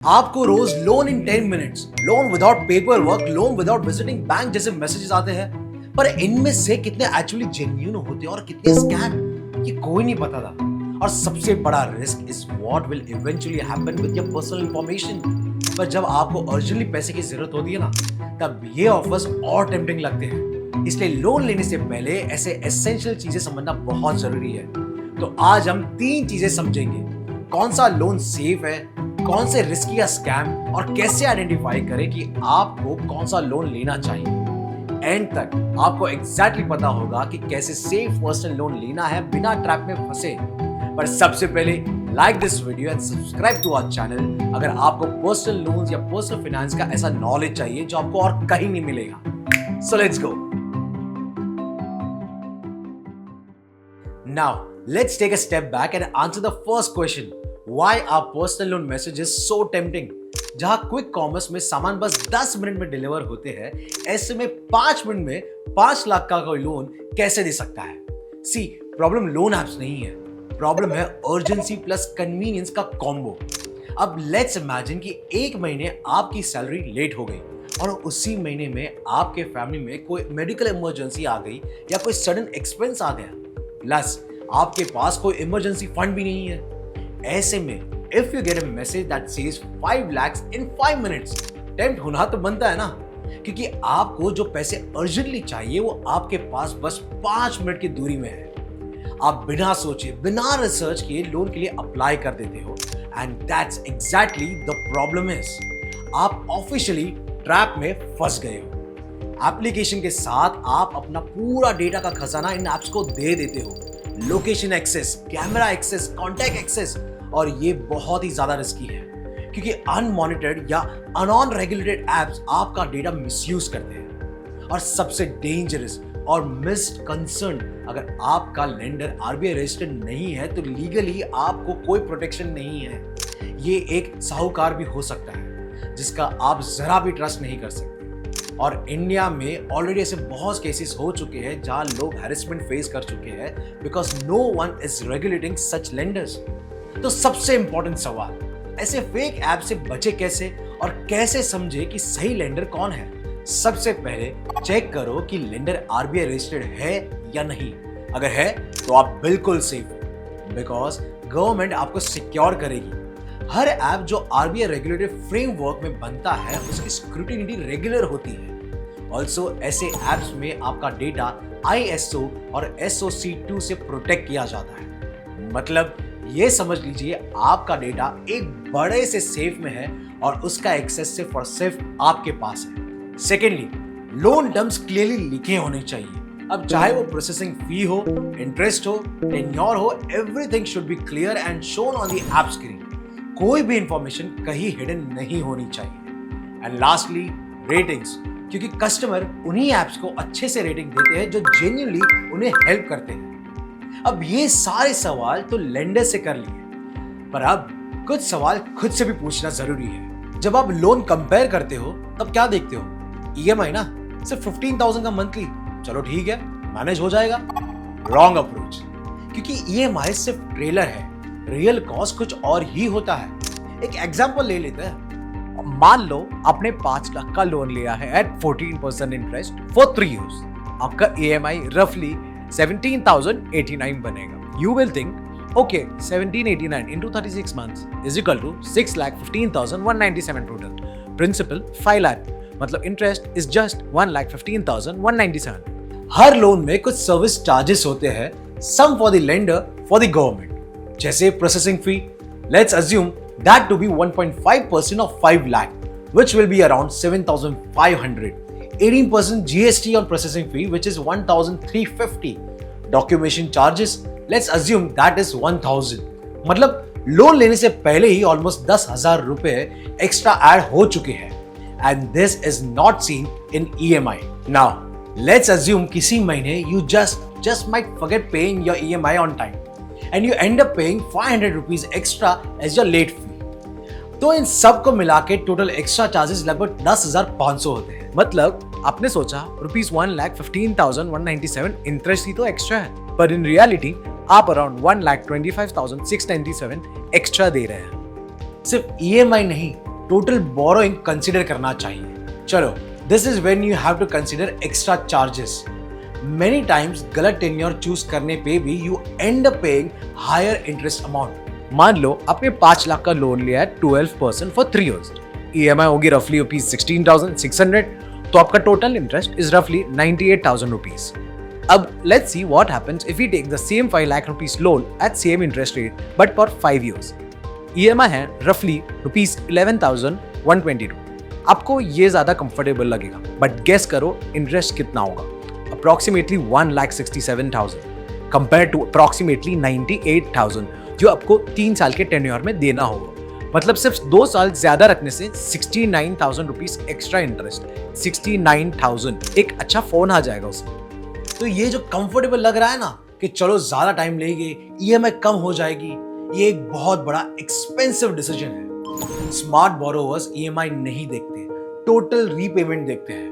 आपको रोज loan in 10 minutes, loan without paper work, loan without visiting bank जैसे messages आते हैं, पर इनमें से कितने एक्चुअली जेन्युइन होते हैं और कितने स्कैम, ये कोई नहीं पता था। और सबसे बड़ा risk is what will eventually happen with your personal information. पर जब आपको अर्जेंटली पैसे की जरूरत होती है ना, तब ये ऑफर्स और टेम्पटिंग लगते हैं। इसलिए लोन लेने से पहले ऐसे एसेंशियल चीजें समझना बहुत जरूरी है। तो आज हम 3 चीजें समझेंगे, कौन सा लोन सेफ है, कौन से रिस्की या स्कैम, और कैसे आइडेंटिफाई करें कि आपको कौन सा लोन लेना चाहिए। एंड तक आपको एग्जैक्टली पता होगा कि कैसे सेफ पर्सनल लोन लेना है बिना ट्रैप में फंसे। पर सबसे पहले like this video and subscribe to our channel अगर आपको पर्सनल लोन्स या पर्सनल फाइनेंस का ऐसा नॉलेज चाहिए जो आपको और कहीं नहीं मिलेगा। So let's go. Now, let's take a step back and answer the first question. Why are personal loan messages so tempting? जहां क्विक कॉमर्स में सामान बस 10 मिनट में डिलीवर होते हैं, ऐसे में 5 मिनट में 5 लाख का कोई लोन कैसे दे सकता है? सी, प्रॉब्लम लोन ऐप्स नहीं है, प्रॉब्लम है अर्जेंसी प्लस कन्वीनियंस का कॉम्बो। अब लेट्स इमेजिन कि 1 महीने आपकी सैलरी लेट हो गई और उसी महीने में आपके फैमिली में कोई मेडिकल इमरजेंसी आ गई या कोई सडन एक्सपेंस आ गया, प्लस आपके पास कोई इमरजेंसी फंड भी नहीं है। ऐसे में if you get a message that says 5 lakhs in 5 minutes, tempt होना तो बनता है ना, क्योंकि आपको जो पैसे अर्जेंटली चाहिए वो आपके पास बस 5 मिनट की दूरी में है। आप बिना सोचे, बिना रिसर्च किए लोन के लिए अप्लाई कर देते हो, and that's exactly the problem is, आप ऑफिशियली ट्रैप में फंस गए हो। एप्लीकेशन के साथ आप अपना पूरा डेटा का खजाना इन एप्स को दे देते हो, location access, camera access, contact access, और ये बहुत ही ज्यादा रिस्की है क्योंकि अनमॉनिटर्ड या अनरेगुलेटेड एप्स आपका डेटा मिसयूज करते हैं। और सबसे डेंजरस और मिस्ड कंसर्न, अगर आपका लेंडर आरबीआई रजिस्टर्ड नहीं है तो लीगली आपको कोई प्रोटेक्शन नहीं है। ये एक साहूकार भी हो सकता है जिसका आप जरा भी ट्रस्ट नहीं कर सकते। और इंडिया में ऑलरेडी ऐसे बहुत केसेस हो चुके हैं जहां लोग हैरेसमेंट फेस कर चुके हैं because no one is regulating such lenders. तो सबसे इंपॉर्टेंट सवाल, ऐसे फेक ऐप से बचे कैसे और कैसे समझे कि सही लेंडर कौन है? सबसे पहले चेक करो कि लेंडर आरबीआई रजिस्टर्ड है या नहीं। अगर है तो आप बिल्कुल सेफ हो, बिकॉज गवर्नमेंट आपको सिक्योर करेगी। हर ऐप जो आरबीआई रेगुलेटेड फ्रेमवर्क में बनता है उसकी स्क्रूटिनी रेगुलर होती है। ऑल्सो ऐसे ऐप्स में आपका डेटा ISO और SOC 2 से प्रोटेक्ट किया जाता है। मतलब ये समझ लीजिए आपका डेटा एक बड़े से सेफ में है और उसका एक्सेस सिर्फ और सिर्फ आपके पास है। सेकेंडली, लोन टर्म्स क्लियरली लिखे होने चाहिए। अब चाहे वो प्रोसेसिंग फी हो, इंटरेस्ट हो, टेन्योर हो, everything should be clear and shown on the app screen. कोई भी इंफॉर्मेशन कहीं हिडन नहीं होनी चाहिए। एंड लास्टली, रेटिंग्स, क्योंकि कस्टमर उन्हीं ऐप्स को अच्छे से रेटिंग देते हैं जो जेन्युइनली उन्हें हेल्प करते हैं। अब ये सारे सवाल तो लेंडर से कर लिए, पर अब कुछ सवाल खुद से भी पूछना जरूरी है। जब आप लोन कंपेयर करते हो तब क्या देखते हो? EMI ना, सिर्फ 15,000 का मंथली, चलो ठीक है, मैनेज हो जाएगा। रॉन्ग अप्रोच, क्योंकि EMI सिर्फ ट्रेलर है, रियल कॉस्ट कुछ और ही होता है। एक एग्जांपल ले लेते हैं। मान लो आपने 5 लाख का लोन लिया है एट 14% इंटरेस्ट फॉर 3 years। आपका EMI रफली 17,089 बनेगा। You will think, okay, 1789 into 36 months is equal to 6,15,197 total. Principal 5 lakh, मतलब interest is just 1,15,197। Her loan में कुछ सर्विस चार्जेस होते हैं, some for the lender, for the government, जैसे processing fee. Let's assume that to be 1.5% of 5 lakh, which will be around 7,500. 18% GST on processing fee, which is 1,350. Documentation charges, let's assume that is 1,000. मतलब loan लेने से पहले ही almost 10,000 रुपए extra add हो चुके हैं, and this is not seen in EMI. Now let's assume किसी महीने you just might forget paying your EMI on time and you end up paying 500 rupees extra as your late fee. तो इन सब को मिला के टोटल एक्स्ट्रा चार्जेस लगभग 10,500 होते हैं। मतलब आपने सोचा ₹1,15,197 इंटरेस्ट ही तो एक्स्ट्रा है, पर इन रियलिटी आप अराउंड 1,25,697 एक्स्ट्रा दे रहे हैं। सिर्फ EMI नहीं, टोटल बोरोइंग कंसिडर करना चाहिए। चलो, this is when you have to consider extra charges. Many times गलत टेन्योर चूज करने पे भी you end up paying higher interest amount. मान लो आपने 5 लाख का लोन लिया है 12% फॉर 3 इयर्स। EMI होगी रफली रुपीज 16,600, तो आपका टोटल इंटरेस्ट इज रफली 98,000 रुपीज। अब let's see what happens if we take the same 5 lakh rupees loan at same interest rate but for 5 years. EMI है रफली रुपीज 11,122। आपको ये ज्यादा कंफर्टेबल लगेगा, बट गेस करो इंटरेस्ट कितना होगा? अप्रोक्सीमेटली 1,67,000 कंपेयर टू अप्रोक्सीमेटली 98,000 जो आपको 3 साल के टेन्योर में देना होगा। मतलब सिर्फ 2 साल ज्यादा रखने से 69,000 रुपीज एक्स्ट्रा इंटरेस्ट, 69,000। एक अच्छा फोन आ जाएगा उसमें। तो ये जो कंफर्टेबल लग रहा है ना कि चलो ज्यादा टाइम लेंगे, EMI कम हो जाएगी, ये एक बहुत बड़ा एक्सपेंसिव डिसीजन है। स्मार्ट बोरोवर्स EMI नहीं देखते, टोटल रीपेमेंट देखते हैं।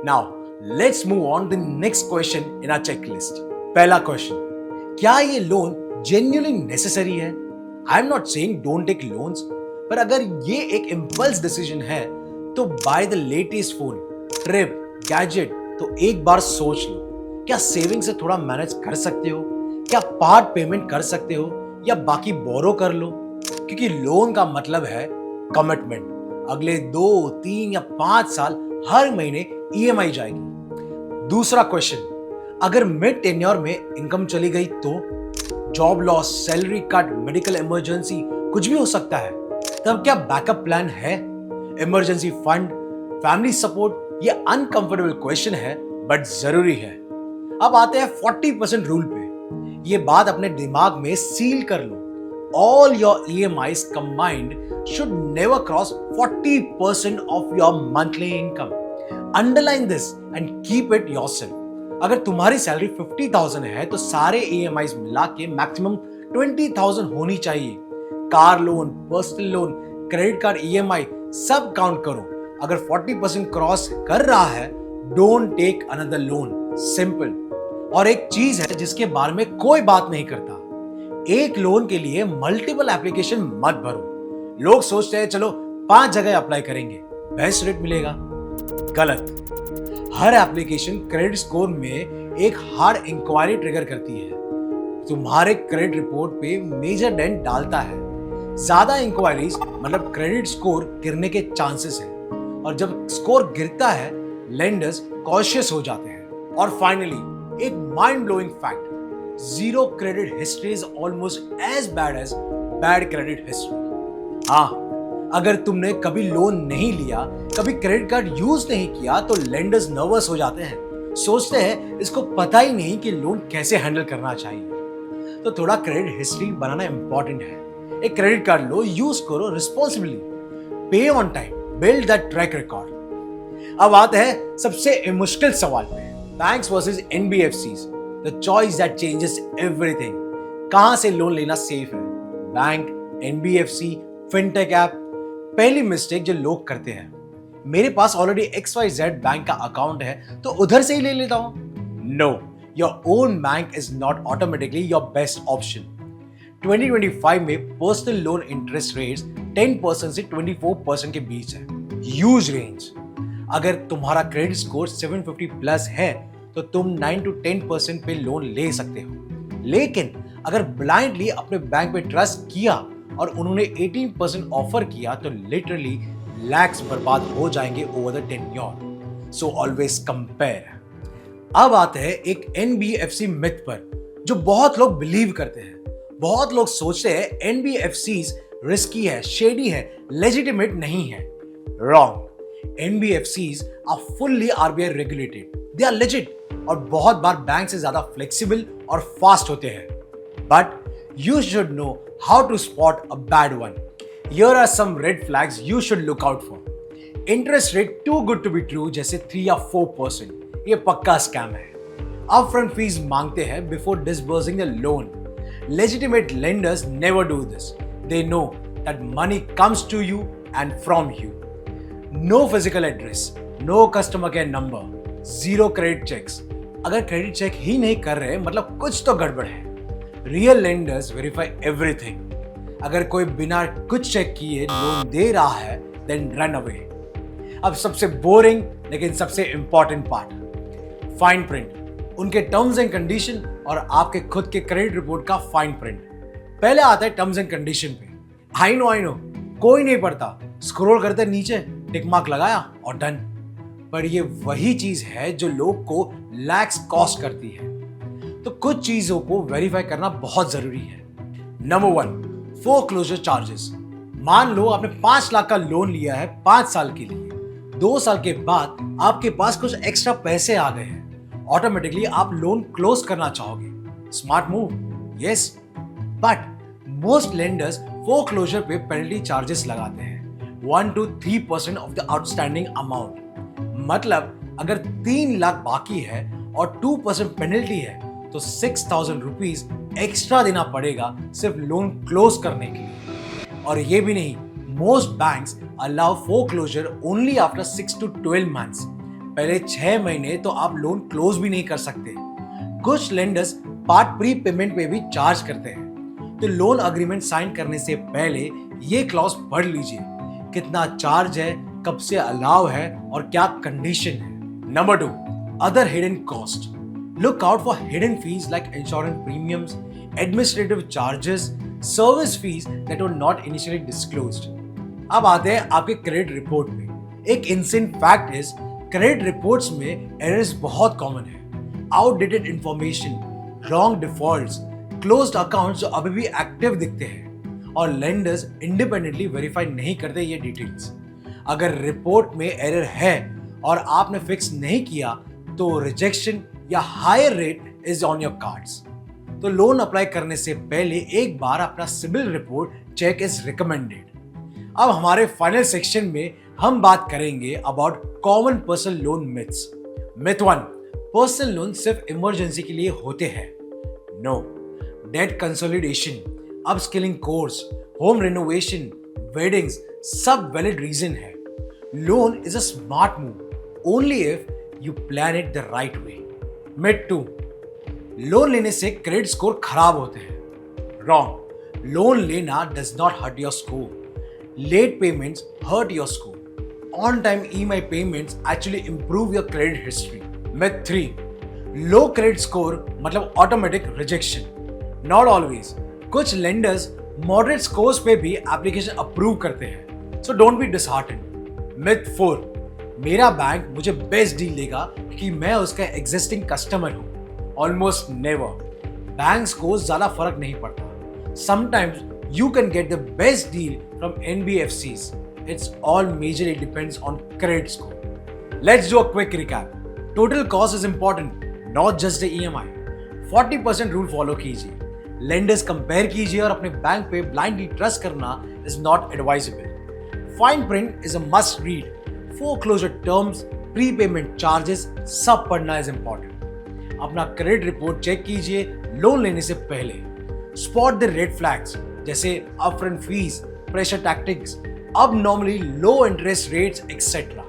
Now let's move on the next question in our checklist. पहला क्वेश्चन, क्या ये लोन जेन्युइनली नेसेसरी है? I am not saying don't take loans, पर अगर ये एक इम्पल्स डिसीजन है तो buy the latest phone, trip, gadget, तो एक बार सोच लो, क्या सेविंग से थोड़ा मैनेज कर सकते हो? क्या पार्ट पेमेंट कर सकते हो या बाकी बोरो कर लो? क्योंकि लोन का मतलब है कमिटमेंट। अगले 2, 3 या 5 साल हर महीने EMI जाएगी। दूसरा क्वेश्चन, अगर मिड टेन्योर में इनकम चली गई तो? Job loss, salary cut, medical emergency, कुछ भी हो सकता है। तब क्या बैकअप प्लान है? Emergency fund, family support? ये अनकंफर्टेबल क्वेश्चन है बट जरूरी है। अब आते हैं 40% रूल पे। ये बात अपने दिमाग में सील कर लो। All your EMIs combined should never cross 40% of your monthly income. Underline this and keep it yourself. अगर तुम्हारी सैलरी 50,000 है तो सारे EMIs मिला के मैक्सिमम 20,000 होनी चाहिए। Car loan, personal loan, credit card EMI सब काउंट करो। अगर 40% क्रॉस कर रहा है, don't take another loan. Simple. और एक चीज है जिसके बारे में कोई बात नहीं करता, एक लोन के लिए मल्टीपल एप्लीकेशन मत भरो। लोग सोचते हैं चलो 5 जगह अप्लाई करेंगे, बेस्ट रेट मिलेगा। गलत। हर एप्लीकेशन क्रेडिट स्कोर में एक हार्ड इंक्वायरी ट्रिगर करती है, तुम्हारे क्रेडिट रिपोर्ट पे मेजर डेंट डालता है। ज्यादा इंक्वायरीज मतलब क्रेडिट स्कोर गिरने के चांसेस है, और जब स्कोर गिरता है लेंडर्स कॉशियस हो जाते हैं। और फाइनली एक mind blowing fact, zero credit history is almost as bad as bad credit history. हाँ, अगर तुमने कभी लोन नहीं लिया, कभी क्रेडिट कार्ड यूज नहीं किया तो लेंडर्स नर्वस हो जाते हैं, सोचते हैं इसको पता ही नहीं कि लोन कैसे हैंडल करना चाहिए। तो थोड़ा क्रेडिट हिस्ट्री बनाना इंपॉर्टेंट है। एक क्रेडिट कार्ड लो, यूज करो responsibly, pay on time, build that track record. अब आते हैं सबसे मुश्किल सवाल पे, banks versus NBFCs, the choice that changes everything. कहां से लोन लेना सेफ है? Bank, NBFC, fintech app? पहली मिस्टेक जो लोग करते हैं, मेरे पास ऑलरेडी XYZ बैंक का अकाउंट है तो उधर से ही ले लेता हूं। No, your own bank is not automatically your best option. 2025 में पर्सनल लोन इंटरेस्ट रेट्स 10% से 24% के बीच है, ह्यूज रेंज। अगर तुम्हारा क्रेडिट स्कोर 750 प्लस है तो तुम 9 to 10% पे लोन ले सकते हो। लेकिन अगर ब्लाइंडली अपने बैंक पे ट्रस्ट किया और उन्होंने 18% ऑफर किया तो लिटरली लैक्स बर्बाद हो जाएंगे over the tenure. So always compare. अब आते हैं एक NBFC मिथ पर जो बहुत लोग बिलीव करते हैं। बहुत लोग सोचते हैं NBFCs रिस्की है, शेडी है, लेजिटिमेट नहीं है। Wrong. NBFCs are fully RBI regulated, they are legit और बहुत बार बैंक से ज्यादा फ्लेक्सिबल और फास्ट होते हैं। But you should know how to spot a bad one. Here are some red flags you should look out for. Interest rate too good to be true जैसे 3 या 4%, ये पक्का स्कैम है। Upfront fees मांगते हैं before disbursing the loan. Legitimate lenders never do this. They know that money comes to you and from you. No physical address, no customer care number, zero credit checks. अगर credit check ही नहीं कर रहे मतलब कुछ तो गड़बड़ है। Real lenders verify everything. अगर कोई बिना कुछ चेक किए लोन दे रहा है then run away. अब सबसे बोरिंग लेकिन सबसे इंपॉर्टेंट पार्ट, फाइन प्रिंट, उनके टर्म्स एंड कंडीशन और आपके खुद के क्रेडिट रिपोर्ट का फाइन प्रिंट। पहले आता है टर्म्स एंड कंडीशन पे। आई नो कोई नहीं पढ़ता, स्क्रॉल करते नीचे, टिक मार्क लगाया और डन। पर ये वही चीज है जो लोग को लैक्स कॉस्ट करती है। तो कुछ चीजों को वेरीफाई करना बहुत जरूरी है। Number 1, foreclosure charges. मान लो आपने 5 लाख का लोन लिया है 5 साल के लिए। 2 साल के बाद आपके पास कुछ एक्स्ट्रा पैसे आ गए हैं, ऑटोमेटिकली आप लोन क्लोज करना चाहोगे। Smart move, yes, but most lenders foreclosure पे पेनल्टी चार्जेस लगाते हैं 1 to 3% of the outstanding amount. मतलब अगर 3 लाख बाकी है और 2% पेनल्टी है तो 6,000 रुपीज एक्स्ट्रा देना पड़ेगा सिर्फ लोन क्लोज करने के लिए। और ये भी नहीं, most banks allow foreclosure only after 6 to 12 months. पहले 6 महीने तो आप लोन क्लोज भी नहीं कर सकते। कुछ लेंडर्स पार्ट प्री पेमेंट पे भी चार्ज करते हैं। तो लोन अग्रीमेंट साइन करने से पहले ये क्लॉज पढ़ लीजिए, कितना चार्ज है, कब से अलाउ है और क्या कंडीशन है। Number 2, other hidden cost. Look out for hidden fees like insurance premiums, administrative charges, service fees that were not initially disclosed. अब आते हैं आपके क्रेडिट रिपोर्ट पे। एक incident fact is, credit reports में एरर्स बहुत कॉमन है। Outdated information, wrong defaults, closed accounts जो अभी भी एक्टिव दिखते हैं और लेंडर्स इंडिपेंडेंटली वेरीफाई नहीं करते ये डिटेल्स। अगर रिपोर्ट में एरर है और आपने फिक्स नहीं किया तो रिजेक्शन या higher rate is on your cards. तो लोन अप्लाई करने से पहले एक बार अपना CIBIL report check is recommended. अब हमारे फाइनल सेक्शन में हम बात करेंगे about common personal loan myths. Myth 1, personal loan सिर्फ इमरजेंसी के लिए होते हैं। No, debt consolidation, upskilling course, home renovation, weddings सब वैलिड रीजन है। Loan is a smart move only if you plan it the right way. Myth 2, loan लेने से credit score खराब होते हैं। रॉन्ग, लोन लेना does not hurt your score. Late payments hurt your score. On time EMI payments actually improve your credit history. Myth 3, low credit score मतलब automatic rejection. Not always, कुछ lenders moderate scores पे भी application approve करते हैं, so don't be disheartened. Myth 4, मेरा bank मुझे best deal देगा कि मैं उसका एग्जिस्टिंग कस्टमर हूं। ऑलमोस्ट नेवर, बैंक्स को ज्यादा फर्क नहीं पड़ता। Sometimes you can get the best deal from NBFCs. It's all majorly depends on credit score. Let's do a quick recap. Total cost is important, not just the EMI। 40% rule follow कीजिए, lenders compare कीजिए और अपने bank पे blindly trust करना is not advisable. Fine print is a must read. Foreclosure terms, prepayment charges सब पढ़ना is important. अपना credit report check कीजिए लोन लेने से पहले। स्पॉट द रेड फ्लैग्स जैसे upfront fees, pressure tactics, abnormally low interest rates etc.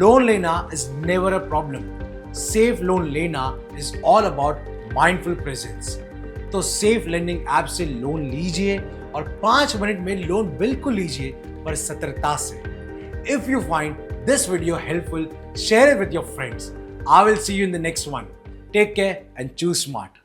Loan लेना is never a problem. Safe loan लेना is all about mindful presence. तो safe lending app से loan लीजिए और 5 मिनट में लोन बिल्कुल लीजिए, पर सतर्कता से। If you find this video helpful, share it with your friends. I will see you in the next one. Take care and choose smart.